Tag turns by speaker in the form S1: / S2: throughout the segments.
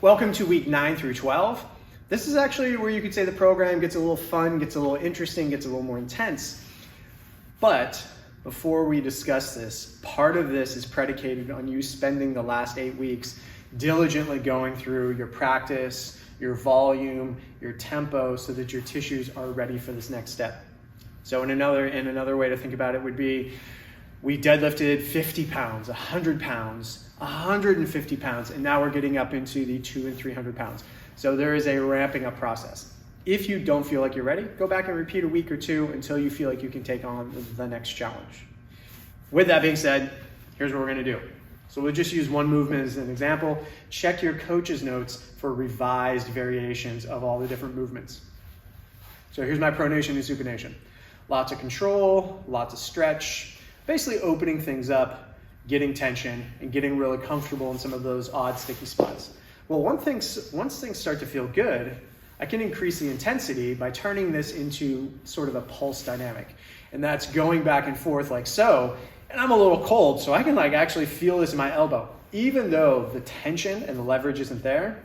S1: Welcome to week 9 through 12. This is actually where you could say the program gets a little fun, gets a little interesting, gets a little more intense. But before we discuss this, part of this is predicated on you spending the last 8 weeks diligently going through your practice, your volume, your tempo, so that your tissues are ready for this next step. So in another way to think about it would be, we deadlifted 50 pounds, 100 pounds, 150 pounds, and now we're getting up into the 200 and 300 pounds. So there is a ramping up process. If you don't feel like you're ready, go back and repeat a week or two until you feel like you can take on the next challenge. With that being said, here's what we're gonna do. So we'll just use one movement as an example. Check your coach's notes for revised variations of all the different movements. So here's my pronation and supination. Lots of control, lots of stretch, basically opening things up, getting tension, and getting really comfortable in some of those odd sticky spots. Well, once things start to feel good, I can increase the intensity by turning this into sort of a pulse dynamic. And that's going back and forth like so, and I'm a little cold, so I can actually feel this in my elbow. Even though the tension and the leverage isn't there,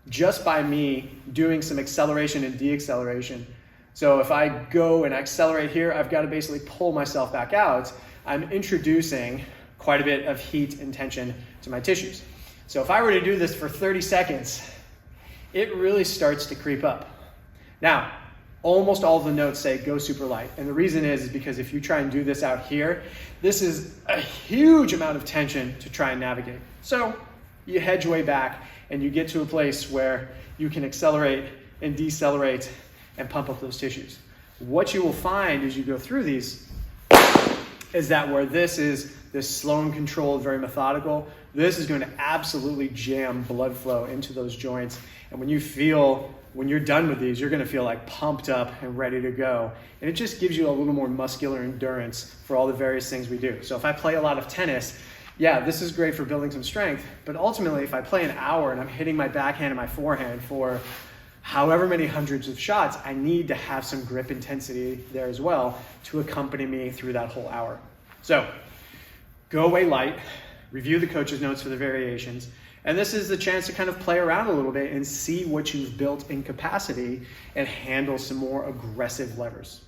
S1: just by me doing some acceleration and deceleration. So if I go and accelerate here, I've got to basically pull myself back out. I'm introducing quite a bit of heat and tension to my tissues. So if I were to do this for 30 seconds, it really starts to creep up. Now, almost all of the notes say go super light. And the reason is because if you try and do this out here, this is a huge amount of tension to try and navigate. So you hedge way back and you get to a place where you can accelerate and decelerate and pump up those tissues. What you will find as you go through these is that where this is this slow and controlled, very methodical, this is going to absolutely jam blood flow into those joints. And when you're done with these, you're going to feel pumped up and ready to go. And it just gives you a little more muscular endurance for all the various things we do. So if I play a lot of tennis, yeah, this is great for building some strength. But ultimately, if I play an hour and I'm hitting my backhand and my forehand for however many hundreds of shots, I need to have some grip intensity there as well to accompany me through that whole hour. So go away light, review the coach's notes for the variations, and this is the chance to kind of play around a little bit and see what you've built in capacity and handle some more aggressive levers.